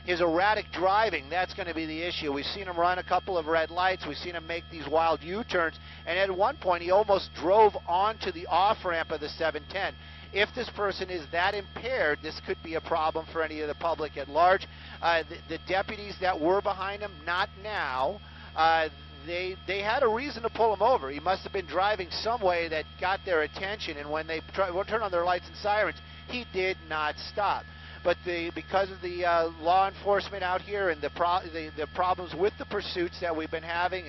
His erratic driving, that's going to be the issue. We've seen him run a couple of red lights. We've seen him make these wild U-turns. And at one point, he almost drove onto the off-ramp of the 710. If this person is that impaired, this could be a problem for any of the public at large. The deputies that were behind him, not now. They had a reason to pull him over. He must have been driving some way that got their attention, and when they turned on their lights and sirens, he did not stop. But because of the law enforcement out here and the problems with the pursuits that we've been having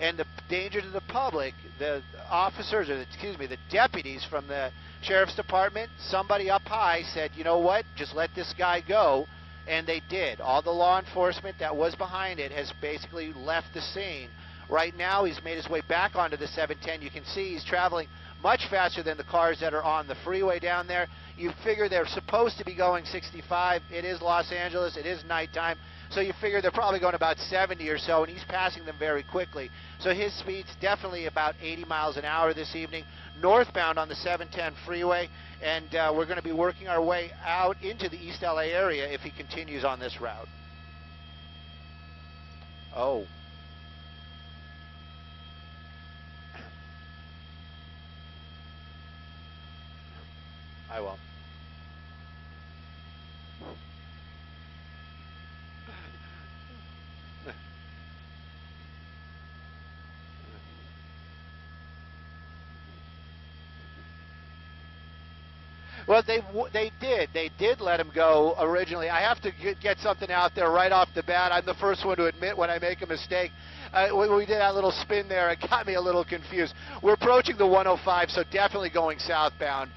and the danger to the public, the officers, or the deputies from the sheriff's department, somebody up high said, you know what, just let this guy go, and they did. All the law enforcement that was behind it has basically left the scene. Right now, he's made his way back onto the 710. You can see he's traveling much faster than the cars that are on the freeway down there. You figure they're supposed to be going 65. It is Los Angeles. It is nighttime. So you figure they're probably going about 70 or so, and he's passing them very quickly. So his speed's definitely about 80 miles an hour this evening, northbound on the 710 freeway, and we're going to be working our way out into the East LA area if he continues on this route. Oh. I will. Well, they did let him go originally. I have to get something out there right off the bat. I'm the first one to admit when I make a mistake. When we did that little spin there, it got me a little confused. We're approaching the 105, so definitely going southbound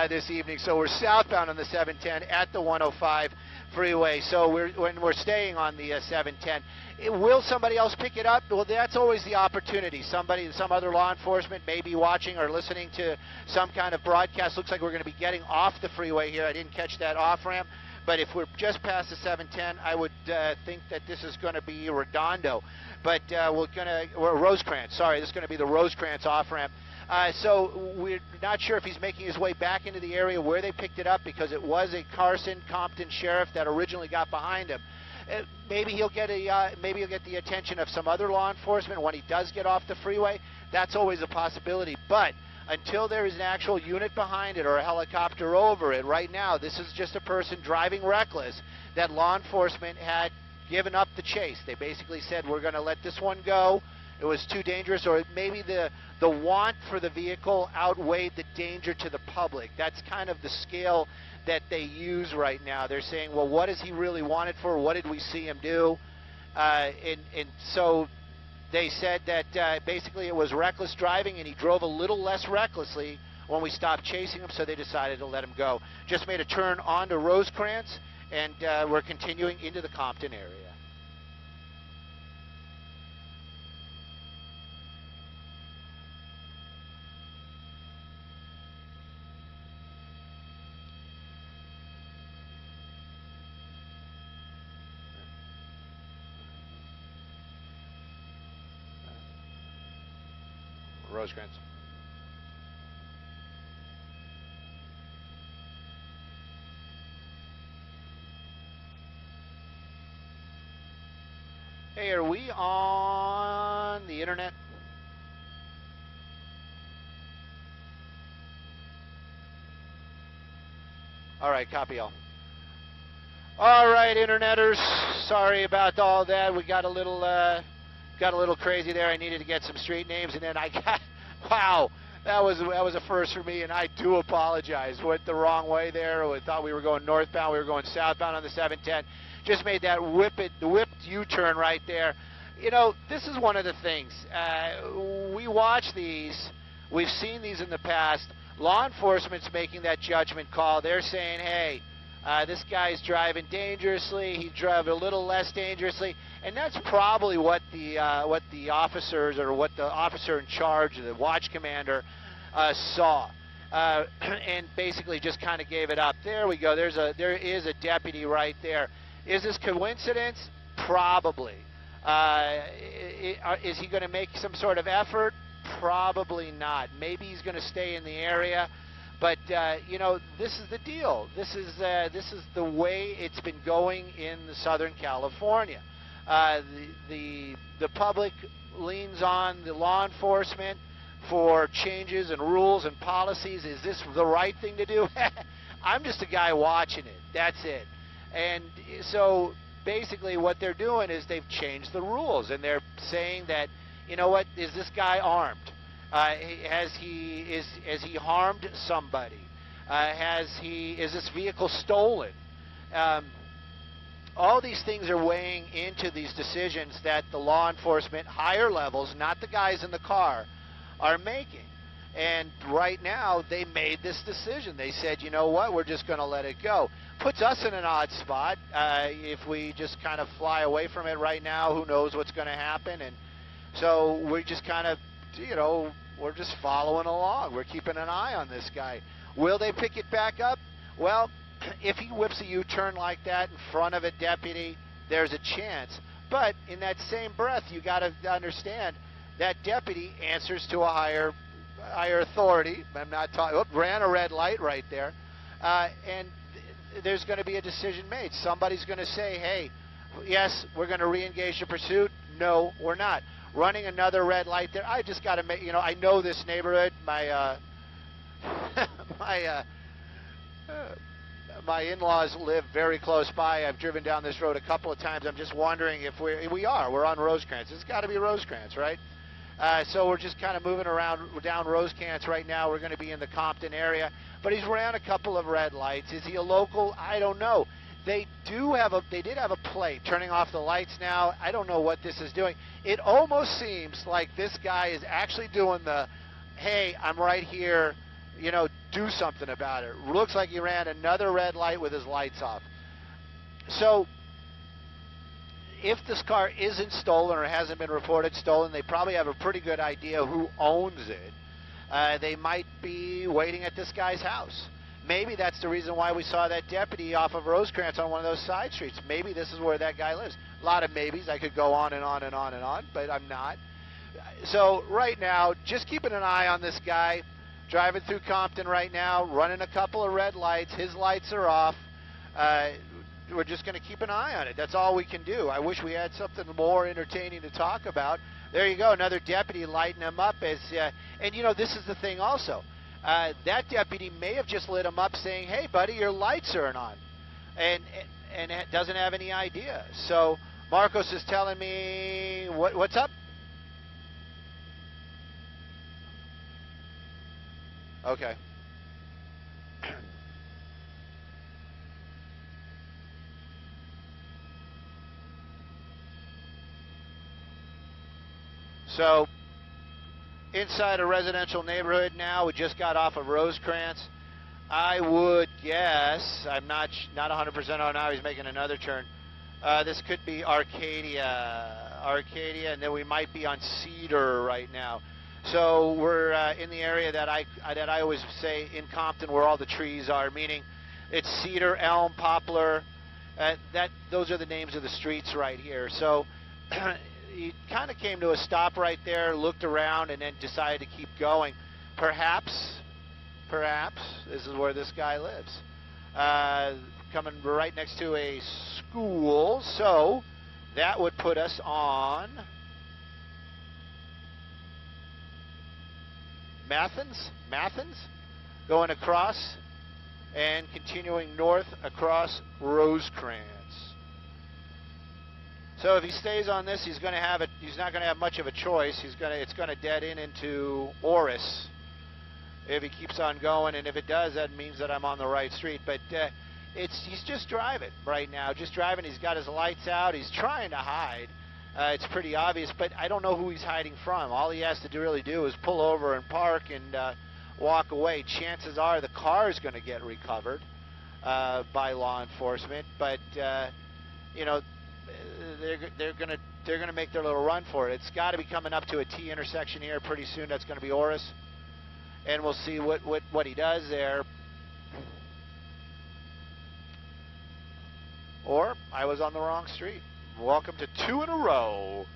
this evening. So we're southbound on the 710 at the 105 freeway. So when we're staying on the 710. Will somebody else pick it up? Well, that's always the opportunity. Some other law enforcement may be watching or listening to some kind of broadcast. Looks like we're going to be getting off the freeway here. I didn't catch that off-ramp. But if we're just past the 710, I would think that this is going to be Redondo. But we're Rosecrans. Sorry, this is going to be the Rosecrans off-ramp. So we're not sure if he's making his way back into the area where they picked it up, because it was a Carson Compton sheriff that originally got behind him. Maybe he'll get the attention of some other law enforcement when he does get off the freeway. That's always a possibility. But until there is an actual unit behind it or a helicopter over it, right now this is just a person driving reckless that law enforcement had given up the chase. They basically said, we're going to let this one go. It was too dangerous, or maybe the want for the vehicle outweighed the danger to the public. That's kind of the scale that they use right now. They're saying, well, what does he really want it for? What did we see him do? And so they said that basically it was reckless driving, and he drove a little less recklessly when we stopped chasing him, so they decided to let him go. Just made a turn onto Rosecrans, and we're continuing into the Compton area. Rosecrans. Hey, are we on the internet? All right, copy all. All right, interneters. Sorry about all that. We got a little crazy there. I needed to get some street names, and then I got, wow, that was a first for me, and I do apologize. Went the wrong way there. We thought we were going northbound. We were going southbound on the 710. Just made that whipped U-turn right there. You know, this is one of the things. We watch these. We've seen these in the past. Law enforcement's making that judgment call. They're saying, hey, this guy's driving dangerously. He drove a little less dangerously, and that's probably what the officers, or what the officer in charge, the watch commander, saw, and basically just kind of gave it up. There we go. There is a deputy right there. Is this coincidence? Probably. Is he going to make some sort of effort? Probably not. Maybe he's going to stay in the area. But you know, this is the deal. This is the way it's been going in Southern California. The public leans on the law enforcement for changes and rules and policies. Is this the right thing to do? I'm just a guy watching it. That's it. And so basically what they're doing is they've changed the rules, and they're saying that, you know what, is this guy armed? Has he harmed somebody? Is this vehicle stolen? All these things are weighing into these decisions that the law enforcement, higher levels, not the guys in the car, are making. And right now, they made this decision. They said, you know what, we're just going to let it go. Puts us in an odd spot. If we just kind of fly away from it right now, who knows what's going to happen? And so we just kind of, you know, we're just following along. We're keeping an eye on this guy. Will they pick it back up? Well, if he whips a U-turn like that in front of a deputy, there's a chance. But in that same breath, you got to understand that deputy answers to a higher authority. I'm not talking. Ran a red light right there, and there's going to be a decision made. Somebody's going to say, "Hey, yes, we're going to re-engage the pursuit." No, we're not. Running another red light there. I just got to make. You know, I know this neighborhood. My my in-laws live very close by. I've driven down this road a couple of times. I'm just wondering if we're on Rosecrans. It's got to be Rosecrans, right? So we're just kind of moving around down Rosecrans right now. We're going to be in the Compton area. But he's ran a couple of red lights. Is he a local? I don't know. They did have a plate turning off the lights now. I don't know what this is doing. It almost seems like this guy is actually doing the, hey, I'm right here, you know, do something about it. Looks like he ran another red light with his lights off. So if this car isn't stolen or hasn't been reported stolen, they probably have a pretty good idea who owns it. They might be waiting at this guy's house. Maybe that's the reason why we saw that deputy off of Rosecrans on one of those side streets. Maybe this is where that guy lives. A lot of maybes. I could go on and on and on and on, but I'm not. So right now, just keeping an eye on this guy. Driving through Compton right now, running a couple of red lights. His lights are off. We're just going to keep an eye on it. That's all we can do. I wish we had something more entertaining to talk about. There you go, another deputy lighting him up. And, you know, this is the thing also. That deputy may have just lit him up saying, hey, buddy, your lights aren't on, and doesn't have any idea. So Marcos is telling me, what's up? Okay. So inside a residential neighborhood now. We just got off of Rosecrans. I would guess, I'm not 100% on how he's making another turn. This could be Arcadia, and then we might be on Cedar right now. So we're in the area that I always say in Compton where all the trees are, meaning it's Cedar, Elm, Poplar. Those are the names of the streets right here. So he kind of came to a stop right there, looked around, and then decided to keep going. Perhaps this is where this guy lives. Coming right next to a school, so that would put us on Mathens, going across and continuing north across Rosecrans. So if he stays on this, he's not going to have much of a choice. It's going to dead into Oris if he keeps on going, and if it does, that means that I'm on the right street. But he's just driving right now, just driving. He's got his lights out. He's trying to hide. It's pretty obvious, but I don't know who he's hiding from. All he has to really do is pull over and park and walk away. Chances are the car is going to get recovered by law enforcement, but you know, they're going to make their little run for it. It's got to be coming up to a T intersection here pretty soon. That's going to be Oris, and we'll see what he does there. Or I was on the wrong street. Welcome to 2 in a row.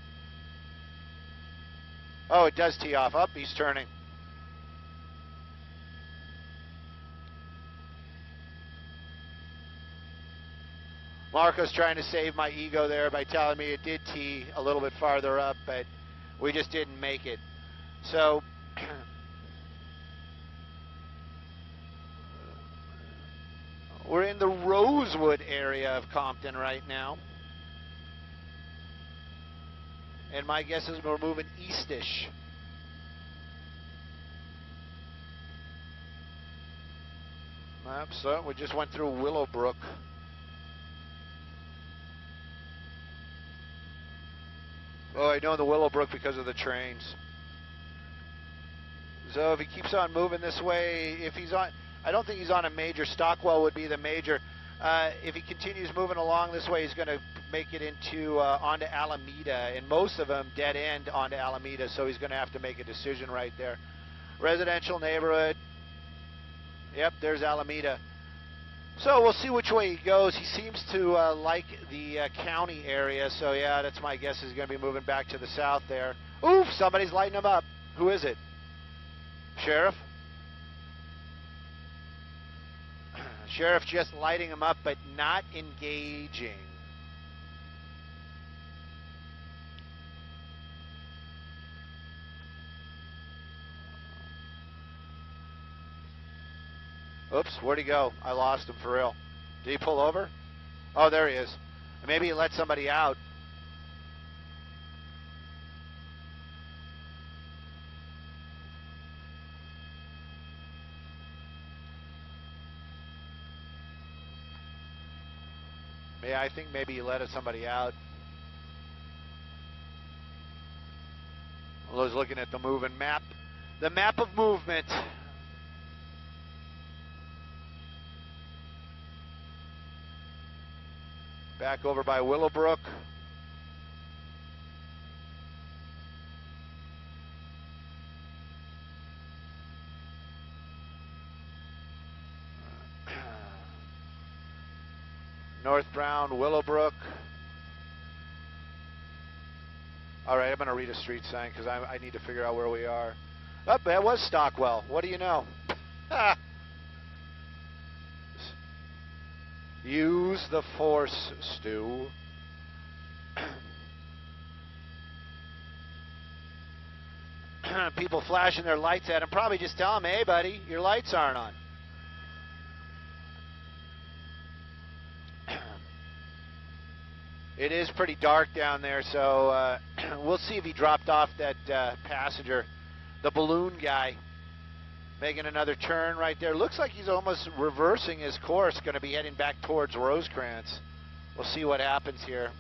Oh, it does tee off. Up, he's turning. Marco's trying to save my ego there by telling me it did tee a little bit farther up, but we just didn't make it. So we're in the Rosewood area of Compton right now. And my guess is we're moving eastish. So we just went through Willowbrook. Oh, I know the Willowbrook because of the trains. So if he keeps on moving this way, if he's on, I don't think he's on a major. Stockwell would be the major. If he continues moving along this way, he's going to make it into onto Alameda, and most of them dead end onto Alameda, so he's going to have to make a decision right there. Residential neighborhood. Yep, there's Alameda. So we'll see which way he goes. He seems to like the county area, so yeah, that's my guess. He's going to be moving back to the south there. Oof, somebody's lighting him up. Who is it? Sheriff? Sheriff just lighting him up, but not engaging. Oops, where'd he go? I lost him for real. Did he pull over? Oh, there he is. Maybe he let somebody out. Yeah, I think maybe he let somebody out. I was looking at the moving map. The map of movement. Back over by Willowbrook. North Brown, Willowbrook. All right, I'm going to read a street sign because I need to figure out where we are. Oh, that was Stockwell. What do you know? Use the force, Stu. People flashing their lights at him. Probably just tell him, hey, buddy, your lights aren't on. It is pretty dark down there, so we'll see if he dropped off that passenger, the balloon guy. Making another turn right there. Looks like he's almost reversing his course, going to be heading back towards Rosecrans. We'll see what happens here.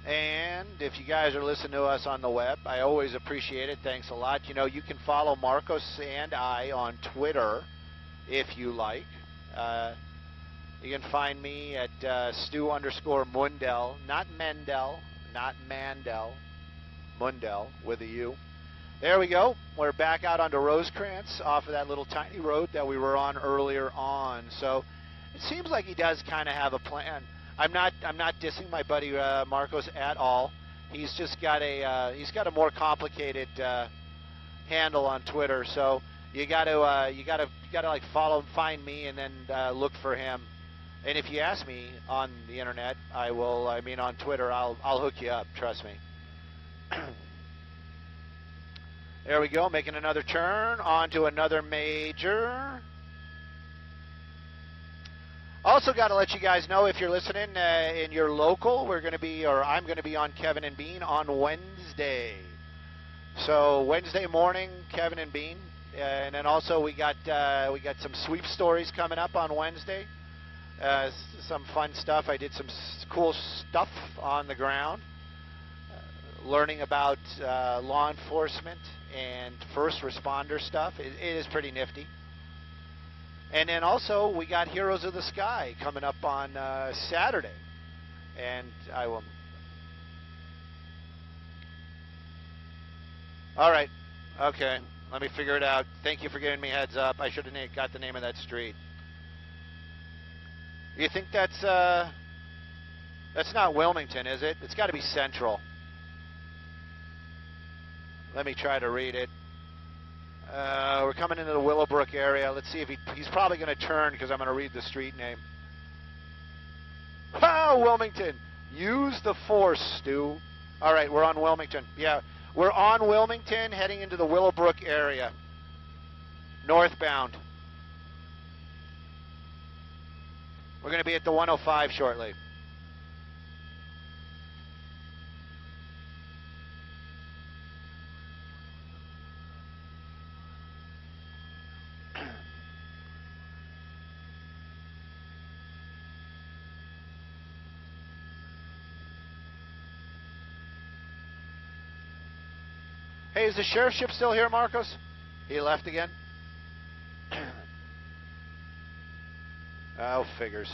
And if you guys are listening to us on the web, I always appreciate it. Thanks a lot. You know, you can follow Marcos and I on Twitter if you like. You can find me at Stu_Mundel, not Mendel, not Mandel, Mundel with a U. There we go. We're back out onto Rosecrans off of that little tiny road that we were on earlier on. So it seems like he does kind of have a plan. I'm not dissing my buddy Marcos at all. He's just got a more complicated handle on Twitter. So you gotta like follow him, find me, and then look for him. And if you ask me on the internet, I will. I mean, on Twitter, I'll hook you up. Trust me. There we go, making another turn onto another major. Also got to let you guys know, if you're listening in your local, I'm going to be on Kevin and Bean on Wednesday. So Wednesday morning, Kevin and Bean, and then also we got some sweep stories coming up on Wednesday. Some fun stuff. I did some cool stuff on the ground, learning about law enforcement and first responder stuff. It is pretty nifty. And then also we got Heroes of the Sky coming up on Saturday, and I will. All right. Okay. Let me figure it out. Thank you for giving me heads up. I should have got the name of that street. You think that's not Wilmington, is it? It's got to be Central. Let me try to read it. We're coming into the Willowbrook area. Let's see if he's probably going to turn because I'm going to read the street name. Oh, Wilmington. Use the force, Stu. All right, we're on Wilmington. Yeah, we're on Wilmington heading into the Willowbrook area. Northbound. We're going to be at the 105 shortly. Hey, is the sheriff's ship still here, Marcos? He left again? Oh, figures.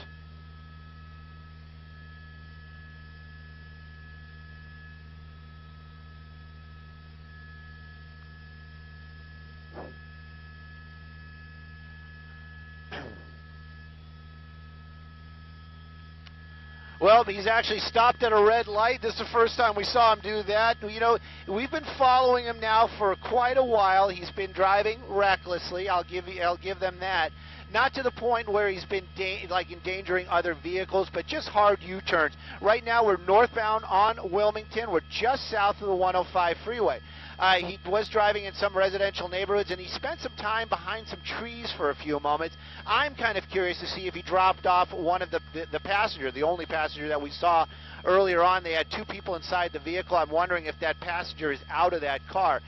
Well, he's actually stopped at a red light. This is the first time we saw him do that. You know, we've been following him now for quite a while. He's been driving recklessly. I'll give them that. Not to the point where he's been endangering other vehicles, but just hard U-turns. Right now, we're northbound on Wilmington. We're just south of the 105 freeway. He was driving in some residential neighborhoods, and he spent some time behind some trees for a few moments. I'm kind of curious to see if he dropped off one of the passenger, the only passenger that we saw earlier on. They had two people inside the vehicle. I'm wondering if that passenger is out of that car.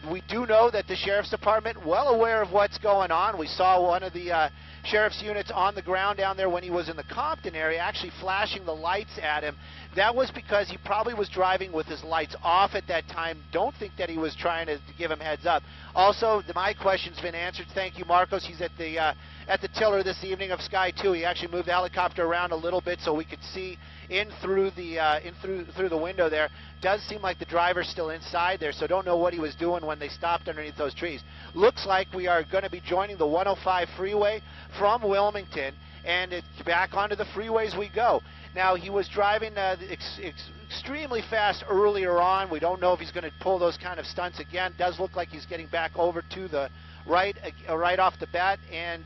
We do know that the Sheriff's Department, well aware of what's going on. We saw one of the sheriff's units on the ground down there when he was in the Compton area actually flashing the lights at him. That was because he probably was driving with his lights off at that time. Don't think that he was trying to give him heads up. Also, my question's been answered. Thank you, Marcos. He's at the tiller this evening of Sky 2. He actually moved the helicopter around a little bit so we could see in through the window there. Does seem like the driver's still inside there, so don't know what he was doing when they stopped underneath those trees. Looks like we are going to be joining the 105 freeway from Wilmington, and it's back onto the freeways we go. Now, he was driving extremely fast earlier on. We don't know if he's going to pull those kind of stunts again. Does look like he's getting back over to the right off the bat, and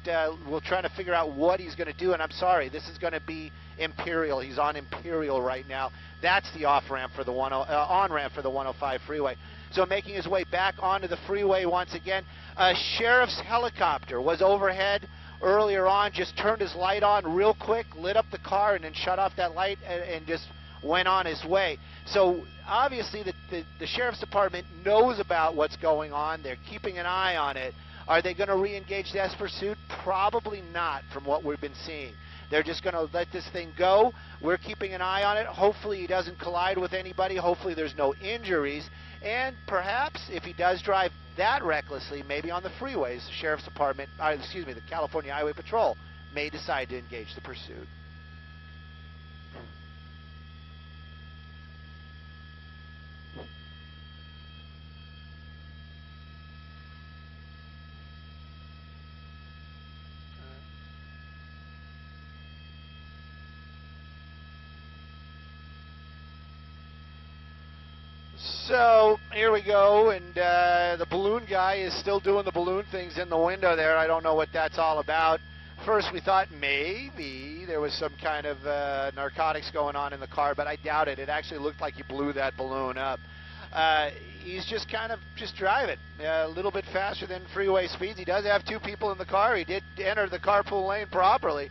we're trying to figure out what he's going to do. And I'm sorry, this is going to be Imperial. He's on Imperial right now. That's the on-ramp for the 105 freeway. So making his way back onto the freeway once again. A sheriff's helicopter was overhead earlier on, just turned his light on real quick, lit up the car, and then shut off that light and just went on his way. So obviously the Sheriff's Department knows about what's going on. They're keeping an eye on it. Are they going to re-engage this pursuit? Probably not, from what we've been seeing. They're just going to let this thing go. We're keeping an eye on it. Hopefully he doesn't collide with anybody. Hopefully there's no injuries. And perhaps if he does drive that recklessly, maybe on the freeways, the Sheriff's Department, the California Highway Patrol may decide to engage the pursuit. So here we go, and the balloon guy is still doing the balloon things in the window there. I don't know what that's all about. First we thought maybe there was some kind of narcotics going on in the car, but I doubt it. It actually looked like he blew that balloon up. He's just kind of driving a little bit faster than freeway speeds. He does have two people in the car. He did enter the carpool lane properly.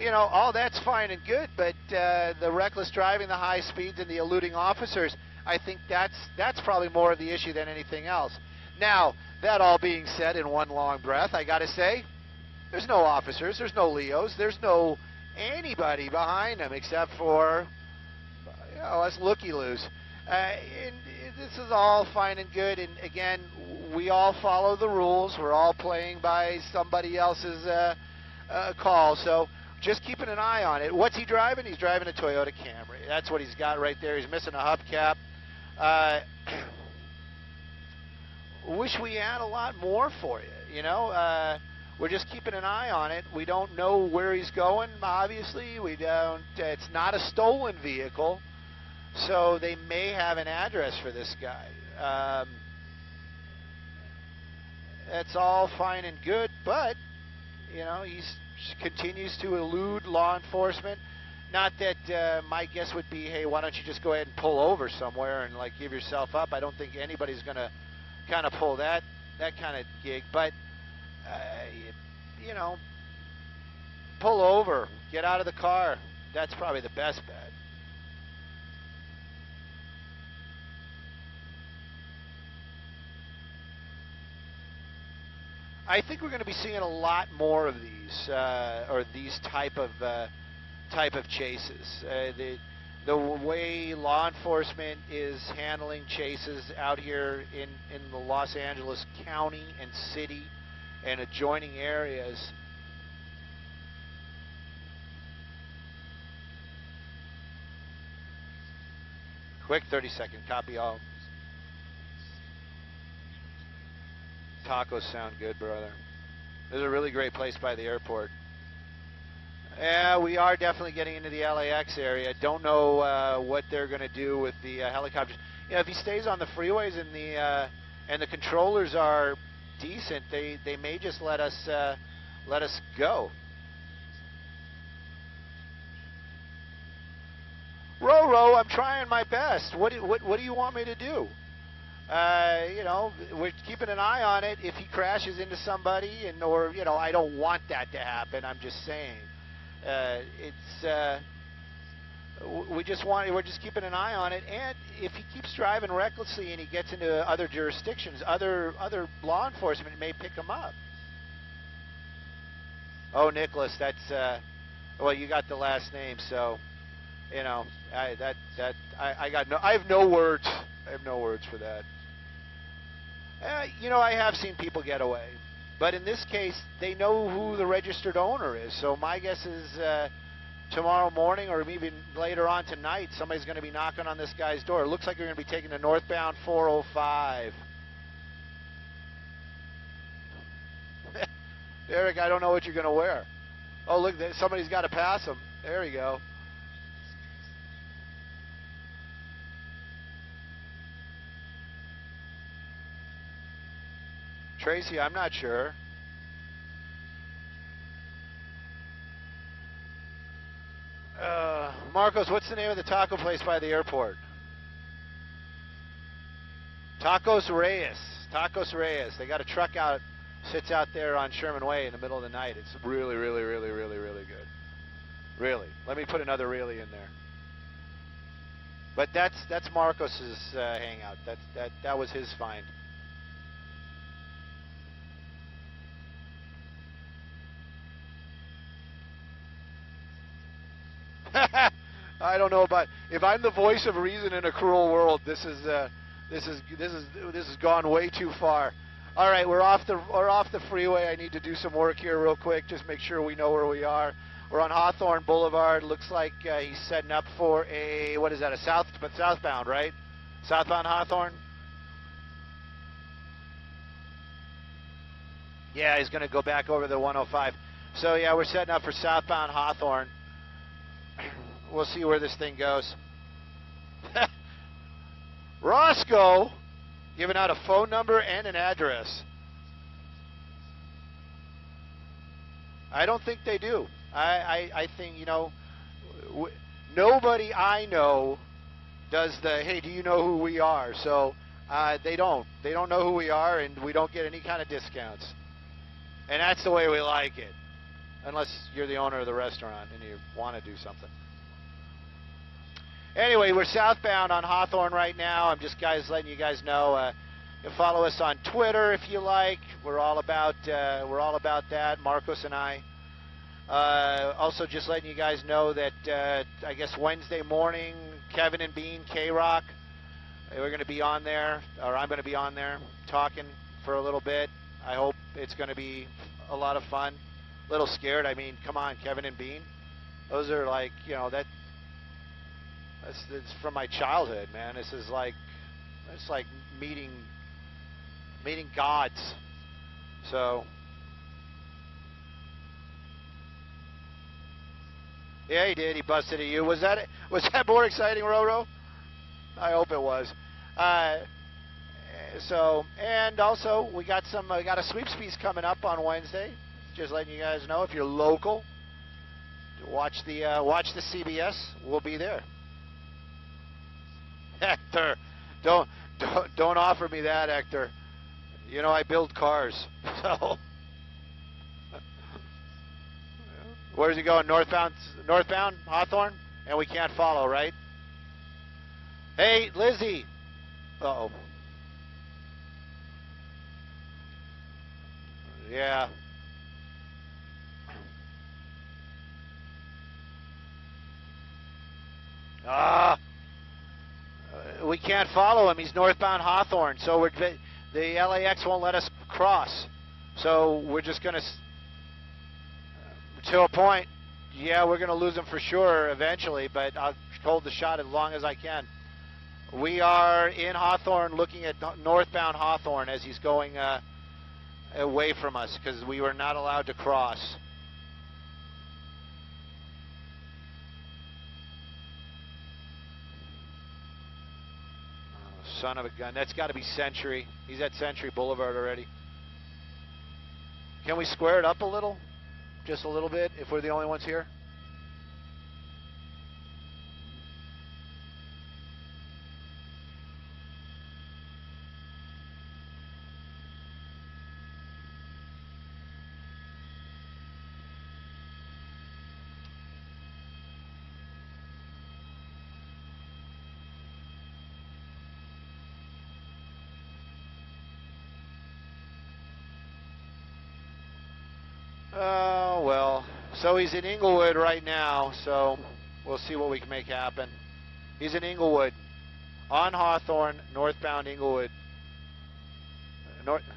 You know, all that's fine and good, but the reckless driving, the high speeds, and the eluding officers, I think that's probably more of the issue than anything else. Now, that all being said in one long breath, I got to say, there's no officers, there's no Leos, there's no anybody behind them except for, you know, us looky-loos. And this is all fine and good, and again, we all follow the rules. We're all playing by somebody else's call, so just keeping an eye on it. What's he driving? He's driving a Toyota Camry. That's what he's got right there. He's missing a hubcap. wish we had a lot more for you. You know, we're just keeping an eye on it. We don't know where he's going. Obviously, we don't. It's not a stolen vehicle, so they may have an address for this guy. That's all fine and good, but you know, he continues to elude law enforcement. Not that my guess would be, hey, why don't you just go ahead and pull over somewhere and like give yourself up? I don't think anybody's going to kind of pull that kind of gig. But you know, pull over, get out of the car. That's probably the best bet. I think we're going to be seeing a lot more of these, or these type of chases. The way law enforcement is handling chases out here in the Los Angeles County and city and adjoining areas. Quick 30-second copy all. Tacos sound good, brother. This is a really great place by the airport. Yeah, we are definitely getting into the LAX area. Don't know what they're going to do with the helicopters. You know, if he stays on the freeways and the controllers are decent, they may just let us go. Roro, I'm trying my best. What do you want me to do? You know, we're keeping an eye on it. If he crashes into somebody, or you know, I don't want that to happen. I'm just saying, we're just keeping an eye on it. And if he keeps driving recklessly and he gets into other jurisdictions, other law enforcement may pick him up. Oh, Nicholas, that's well, you got the last name, so you know, I have no words. I have no words for that. You know, I have seen people get away, but in this case, they know who the registered owner is. So my guess is tomorrow morning or even later on tonight, somebody's going to be knocking on this guy's door. It looks like you're going to be taking the northbound 405. Eric, I don't know what you're going to wear. Oh, look, somebody's got to pass him. There we go. Tracy, I'm not sure. Marcos, what's the name of the taco place by the airport? Tacos Reyes. Tacos Reyes. They got a truck out, sits out there on Sherman Way in the middle of the night. It's really, really, really, really, really good. Really. Let me put another really in there. But that's Marcos's hangout. That was his find. I don't know about, if I'm the voice of reason in a cruel world, this has gone way too far. All right, we're off the freeway. I need to do some work here real quick. Just make sure we know where we are. We're on Hawthorne Boulevard. Looks like he's setting up for a, what is that? A southbound, right? Southbound Hawthorne. Yeah, he's going to go back over the 105. So yeah, we're setting up for southbound Hawthorne. We'll see where this thing goes. Roscoe giving out a phone number and an address. I don't think they do. I think, you know, nobody I know does the, hey, do you know who we are? So they don't. They don't know who we are, and we don't get any kind of discounts. And that's the way we like it. Unless you're the owner of the restaurant and you want to do something. Anyway, we're southbound on Hawthorne right now. I'm just letting you guys know. You can follow us on Twitter if you like. We're all about that, Marcos and I. Also, just letting you guys know that I guess Wednesday morning, Kevin and Bean, K-Rock, we're going to be on there, or I'm going to be on there talking for a little bit. I hope it's going to be a lot of fun. A little scared. I mean, come on, Kevin and Bean. Those are like, you know, that's from my childhood, man. This is like, it's like meeting meeting gods. So, yeah, he did. He busted at you. Was that more exciting, Roro? I hope it was. So, and also we got a sweeps piece coming up on Wednesday. Just letting you guys know, if you're local, watch the CBS. We'll be there. Hector, don't offer me that, Hector. You know I build cars. So, where's he going? Northbound, Hawthorne, and we can't follow, right? Hey, Lizzie. Uh-oh. Yeah. We can't follow him. He's northbound Hawthorne, so the LAX won't let us cross. So we're just going to a point. Yeah, we're going to lose him for sure eventually, but I'll hold the shot as long as I can. We are in Hawthorne looking at northbound Hawthorne as he's going away from us because we were not allowed to cross. Oh, son of a gun. That's got to be Century. He's at Century Boulevard already. Can we square it up a little? Just a little bit if we're the only ones here? Oh, well. So he's in Inglewood right now, so we'll see what we can make happen. He's in Inglewood, on Hawthorne, northbound Inglewood.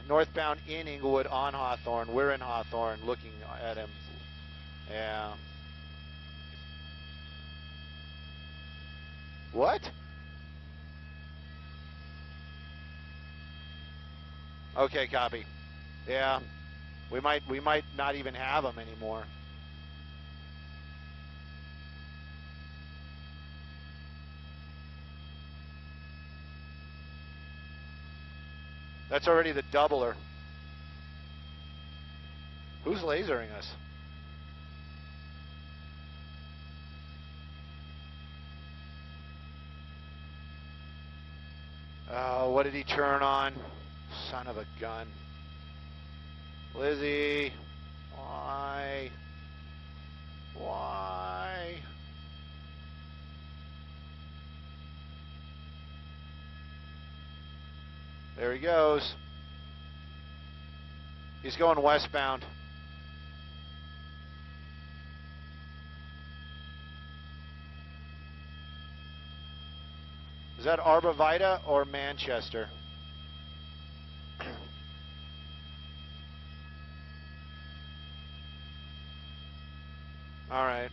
Northbound in Inglewood on Hawthorne. We're in Hawthorne looking at him. Yeah. What? Okay, copy. Yeah. We might not even have him anymore. That's already the doubler. Who's lasering us? Oh, what did he turn on? Son of a gun. Lizzie, why? Why? There he goes. He's going westbound. Is that Arbor Vitae or Manchester? All right.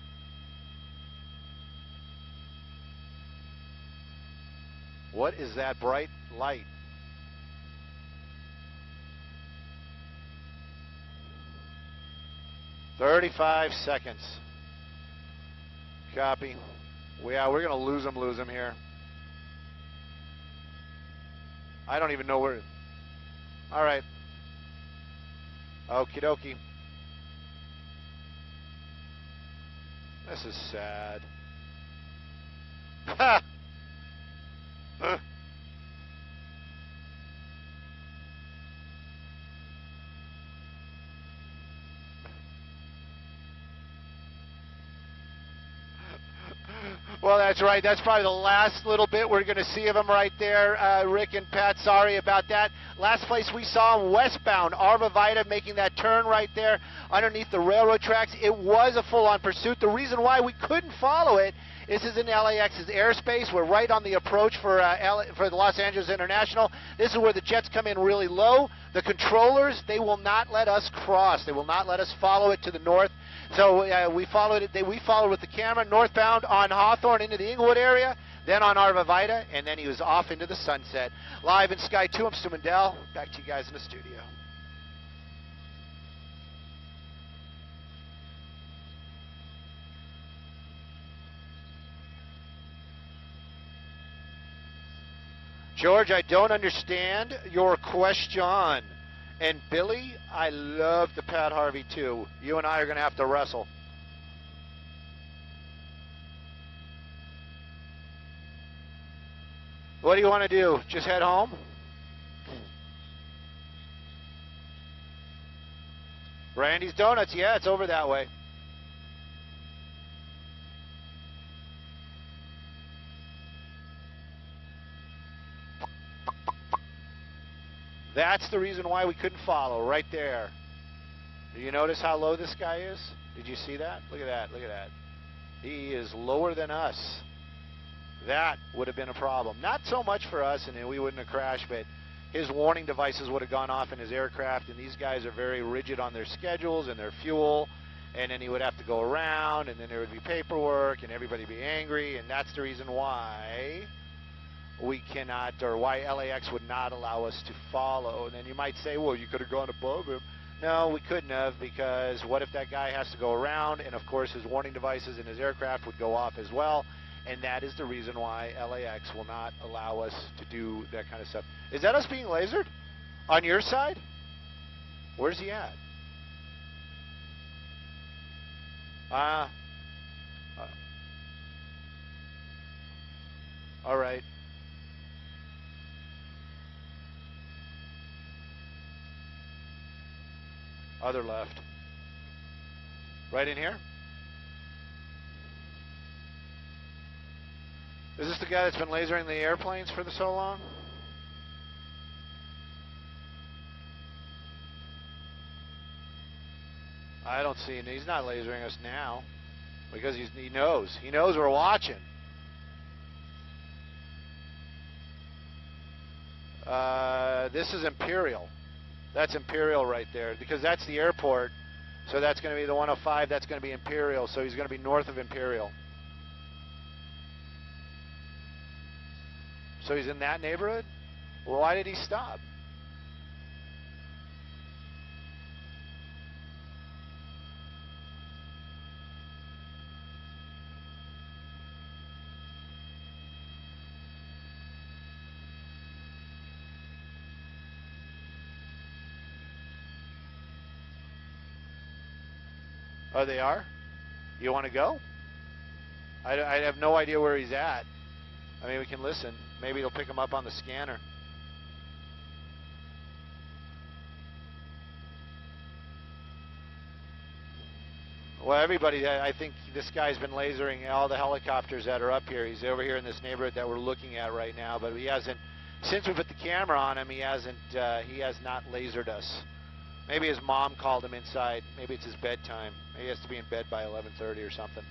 What is that bright light? "35 seconds. Copy. Yeah, we're going to lose him here. I don't even know where. All right. Okie dokie. This is sad. Ha! Well, that's right. That's probably the last little bit we're going to see of him right there. Rick and Pat, sorry about that. Last place we saw him westbound, Arbor Vitae, making that turn right there underneath the railroad tracks. It was a full-on pursuit. The reason why we couldn't follow it is in LAX's airspace. We're right on the approach for the Los Angeles International. This is where the jets come in really low. The controllers, they will not let us cross. They will not let us follow it to the north. So we followed it. We followed with the camera northbound on Hawthorne into the Inglewood area. then on Arvavita, and then he was off into the sunset. Live in Sky 2, I'm Stu Mundel. Back to you guys in the studio. George, I don't understand your question. And Billy, I love the Pat Harvey too. You and I are going to have to wrestle. What do you want to do? Just head home? Randy's Donuts, yeah, it's over that way. That's the reason why we couldn't follow, right there. Do you notice how low this guy is? Did you see that? Look at that, look at that. He is lower than us. That would have been a problem. Not so much for us, and we wouldn't have crashed, but his warning devices would have gone off in his aircraft, and these guys are very rigid on their schedules and their fuel, and then he would have to go around, and then there would be paperwork, and everybody would be angry, and that's the reason why we cannot, or why LAX would not allow us to follow. And then you might say, well, you could have gone above him. No, we couldn't have, because what if that guy has to go around, and of course his warning devices in his aircraft would go off as well, and that is the reason why LAX will not allow us to do that kind of stuff. Is that us being lasered? On your side? Where's he at? All right. Other left. Right in here? Is this the guy that's been lasering the airplanes for so long? I don't see him. He's not lasering us now because he knows. He knows we're watching. This is Imperial. That's Imperial right there, because that's the airport. So that's going to be the 105. That's going to be Imperial. So he's going to be north of Imperial. So he's in that neighborhood? Well, why did he stop? Oh, they are? You want to go? I have no idea where he's at. I mean, we can listen. Maybe it'll pick him up on the scanner. Well, everybody, I think this guy's been lasering all the helicopters that are up here. He's over here in this neighborhood that we're looking at right now, but he hasn't, since we put the camera on him, he has not lasered us. Maybe his mom called him inside. Maybe it's his bedtime. Maybe he has to be in bed by 11:30 or something.